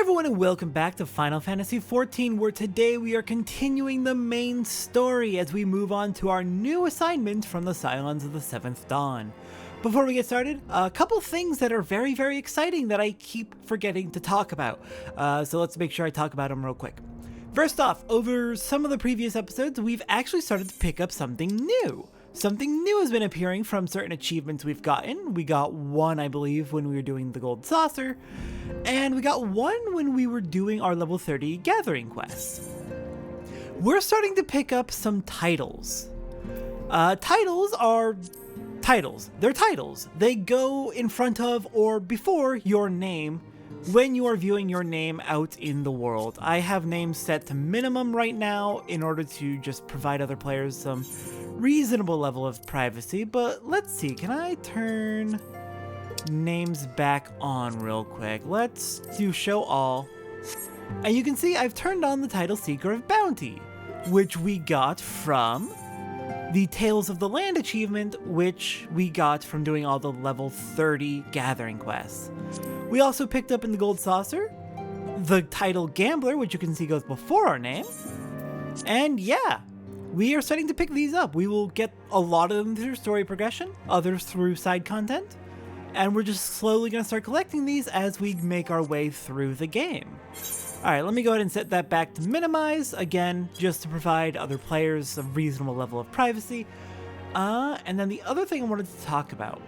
everyone and welcome back to Final Fantasy XIV, where today we are continuing the main story as we move on to our new assignment from the Scions of the Seventh Dawn. Before we get started, a couple things that are very exciting that I keep forgetting to talk about, so let's make sure I talk about them real quick. First off, over some of the previous episodes, we've actually started to pick up something new. Something new has been appearing from certain achievements we've gotten. We got one, I believe, when we were doing the Gold Saucer, and we got one when we were doing our level 30 Gathering quest. We're starting to pick up some titles. Titles are titles. They're titles. They go in front of or before your name when you are viewing your name out in the world. I have names set to minimum right now in order to just provide other players some reasonable level of privacy, but let's see, can I turn names back on real quick? Let's do show all, and you can see I've turned on the title Seeker of Bounty, which we got from the Tales of the Land achievement, which we got from doing all the level 30 Gathering quests. We also picked up in the Gold Saucer the title Gambler, which you can see goes before our name, and yeah, we are starting to pick these up. We will get a lot of them through story progression, others through side content, and we're just slowly going to start collecting these as we make our way through the game. Alright, let me go ahead and set that back to minimize, again, just to provide other players a reasonable level of privacy. And then the other thing I wanted to talk about.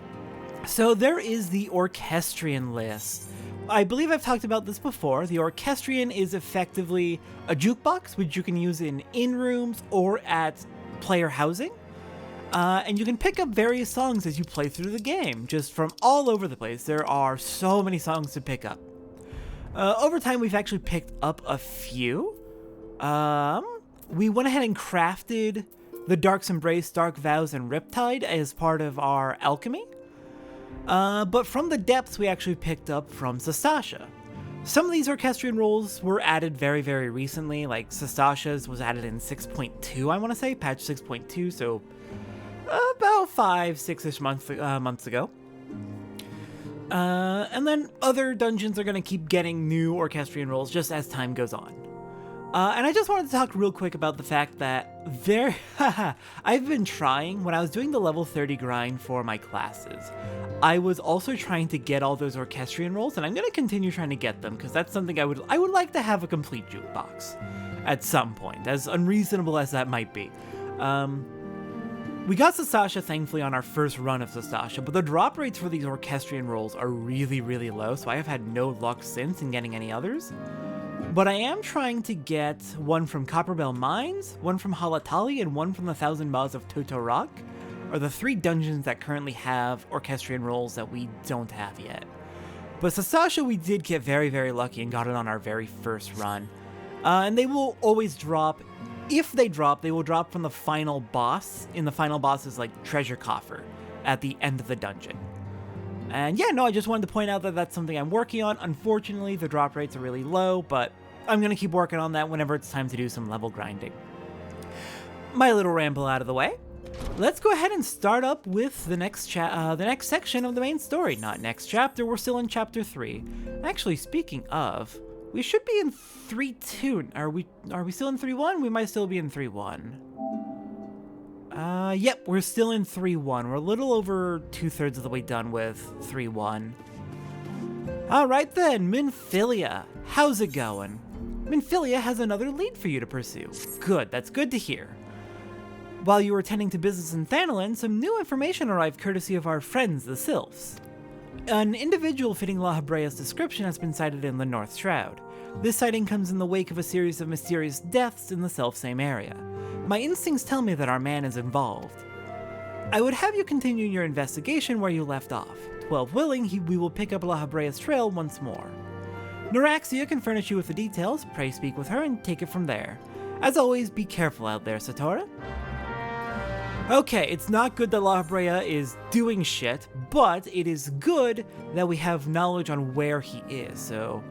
So there is the Orchestrion list. I believe I've talked about this before. The Orchestrion is effectively a jukebox, which you can use in rooms or at player housing. And you can pick up various songs as you play through the game, just from all over the place. There are so many songs to pick up. Over time, we've actually picked up a few. We went ahead and crafted the Dark's Embrace, Dark Vows, and Riptide as part of our alchemy. But from the depths, we actually picked up from Sastasha. Some of these Orchestrion roles were added very recently, like Sastasha's was added in 6.2, I want to say, patch 6.2, so about 5-6-ish months ago. And then other dungeons are going to keep getting new Orchestrion roles just as time goes on. And I just wanted to talk real quick about the fact that I've been trying, when I was doing the level 30 grind for my classes, I was also trying to get all those Orchestrion roles, and I'm going to continue trying to get them, because that's something I would like to have a complete jukebox at some point, as unreasonable as that might be. We got Sastasha, thankfully, on our first run of Sastasha, but the drop rates for these Orchestrion rolls are really low, so I have had no luck since in getting any others. But I am trying to get one from Copperbell Mines, one from Halatali, and one from the Thousand Maws of Toto Rock, are the three dungeons that currently have Orchestrion rolls that we don't have yet. But Sastasha we did get very lucky and got it on our very first run. And they will always drop. If they drop, they will drop from the final boss, in the final boss's treasure coffer at the end of the dungeon. And yeah, no, I just wanted to point out that that's something I'm working on. Unfortunately, the drop rates are really low, but I'm going to keep working on that whenever it's time to do some level grinding. My little ramble out of the way. Let's go ahead and start up with the next section of the main story. Not next chapter, we're still in chapter 3. Actually, speaking of, we should be in 3.2. Are we still in 3.1? We might still be in 3.1. Yep, we're still in 3.1. We're a little over 2/3 of the way done with 3.1. Alright then, Minfilia. How's it going? Minfilia has another lead for you to pursue. Good, that's good to hear. While you were tending to business in Thanalan, some new information arrived courtesy of our friends, the Sylphs. An individual fitting Lahabrea's description has been sighted in the North Shroud. This sighting comes in the wake of a series of mysterious deaths in the selfsame area. My instincts tell me that our man is involved. I would have you continue your investigation where you left off. 12 willing, we will pick up Lahabrea's trail once more. Noraxia can furnish you with the details. Pray speak with her and take it from there. As always, be careful out there, Satora. Okay, it's not good that Lahabrea is doing shit, but it is good that we have knowledge on where he is, so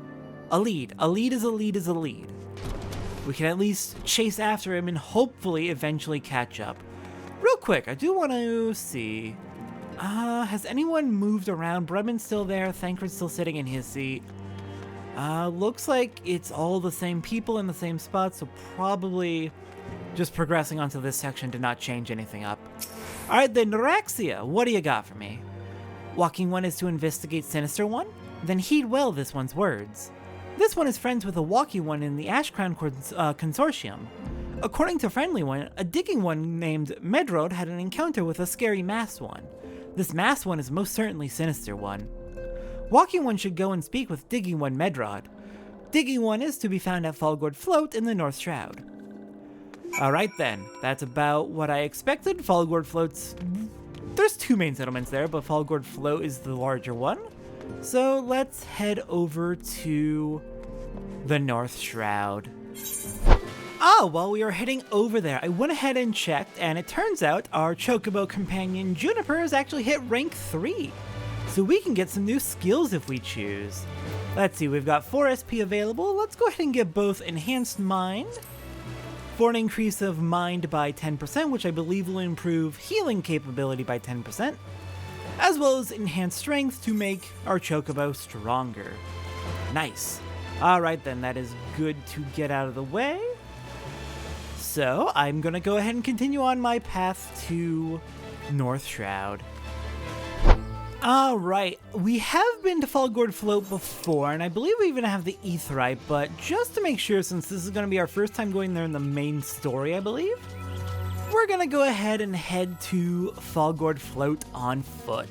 a lead is a lead. We can at least chase after him and hopefully eventually catch up. Real quick, I do want to see, has anyone moved around? Bremen's still there, Thancred's still sitting in his seat. Looks like it's all the same people in the same spot, so probably just progressing onto this section did not change anything up. Alright then, Raxia, what do you got for me? Walking One is to investigate Sinister One? Then heed well this one's words. This one is friends with a Walking One in the Ash Crown Consortium. According to Friendly One, a Digging One named Medrod had an encounter with a scary Masked One. This Masked One is most certainly Sinister One. Walking One should go and speak with Digging One Medrod. Digging One is to be found at Fallgourd Float in the North Shroud. Alright then, that's about what I expected. Fallgourd Float's... There's two main settlements there, but Fallgourd Float is the larger one. So let's head over to the North Shroud. While we were heading over there, I went ahead and checked, and it turns out our Chocobo companion Juniper has actually hit rank 3. So we can get some new skills if we choose. Let's see, we've got 4 SP available. Let's go ahead and get both Enhanced Mind for an increase of Mind by 10%, which I believe will improve healing capability by 10%, as well as Enhanced Strength to make our Chocobo stronger. Nice. Alright then, that is good to get out of the way. So, I'm gonna go ahead and continue on my path to North Shroud. Alright, we have been to Fallgourd Float before, and I believe we even have the Aetheryte, but just to make sure, since this is going to be our first time going there in the main story, I believe, we're going to go ahead and head to Fallgourd Float on foot.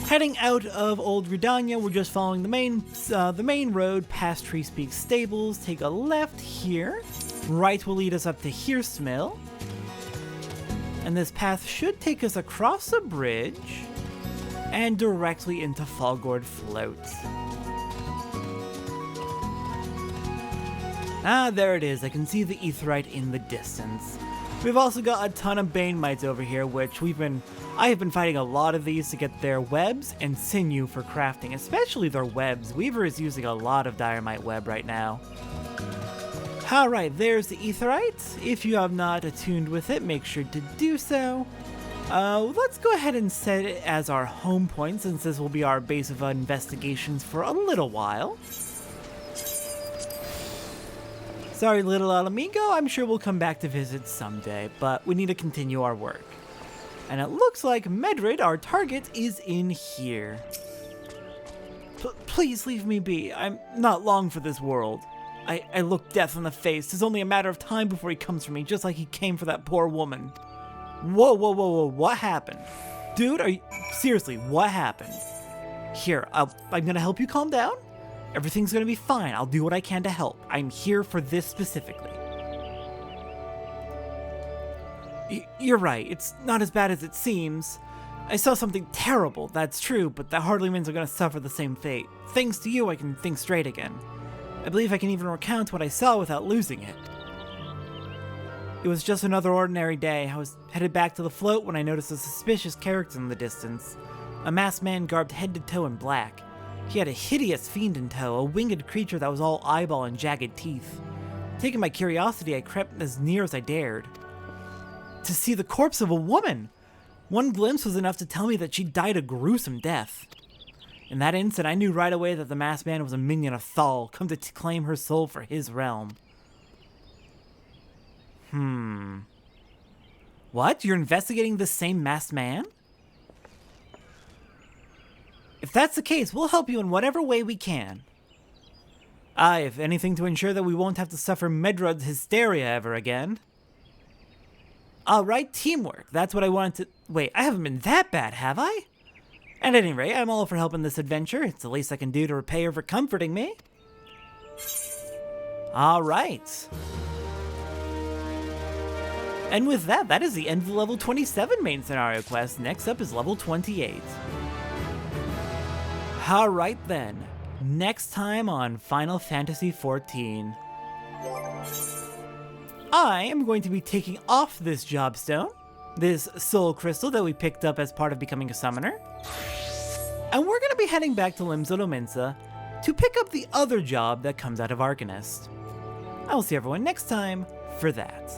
Heading out of Old Redania, we're just following the main road past Tree Speak Stables, take a left here, right will lead us up to Hearst Mill, and this path should take us across a bridge and directly into Fallgourd Float. There it is. I can see the Aetheryte in the distance. We've also got a ton of Bane Mites over here, which I have been fighting a lot of these to get their webs and sinew for crafting, especially their webs. Weaver is using a lot of Dynamite Web right now. Alright, there's the Aetheryte. If you have not attuned with it, make sure to do so. Let's go ahead and set it as our home point, since this will be our base of investigations for a little while. Sorry, little amigo, I'm sure we'll come back to visit someday, but we need to continue our work. And it looks like Medrod, our target, is in here. Please leave me be. I'm not long for this world. I look death in the face. It's only a matter of time before he comes for me, just like he came for that poor woman. Whoa, what happened? Dude, seriously, what happened? Here, I'm gonna help you calm down. Everything's gonna be fine. I'll do what I can to help. I'm here for this specifically. You're right, it's not as bad as it seems. I saw something terrible, that's true, but that hardly means I'm gonna suffer the same fate. Thanks to you, I can think straight again. I believe I can even recount what I saw without losing it. It was just another ordinary day. I was headed back to the float when I noticed a suspicious character in the distance. A masked man garbed head to toe in black. He had a hideous fiend in tow, a winged creature that was all eyeball and jagged teeth. Taken by curiosity, I crept as near as I dared. To see the corpse of a woman! One glimpse was enough to tell me that she died a gruesome death. In that instant, I knew right away that the masked man was a minion of Thal, come to claim her soul for his realm. What? You're investigating this same masked man? If that's the case, we'll help you in whatever way we can. If anything to ensure that we won't have to suffer Medrod's hysteria ever again. Alright, teamwork. That's what I wanted to... Wait, I haven't been that bad, have I? At any rate, I'm all for helping this adventure. It's the least I can do to repay her for comforting me. Alright. And with that, that is the end of the level 27 main scenario quest. Next up is level 28. Alright then, next time on Final Fantasy XIV. I am going to be taking off this jobstone, this soul crystal that we picked up as part of becoming a summoner, and we're going to be heading back to Limzodominsa to pick up the other job that comes out of Arcanist. I will see everyone next time for that.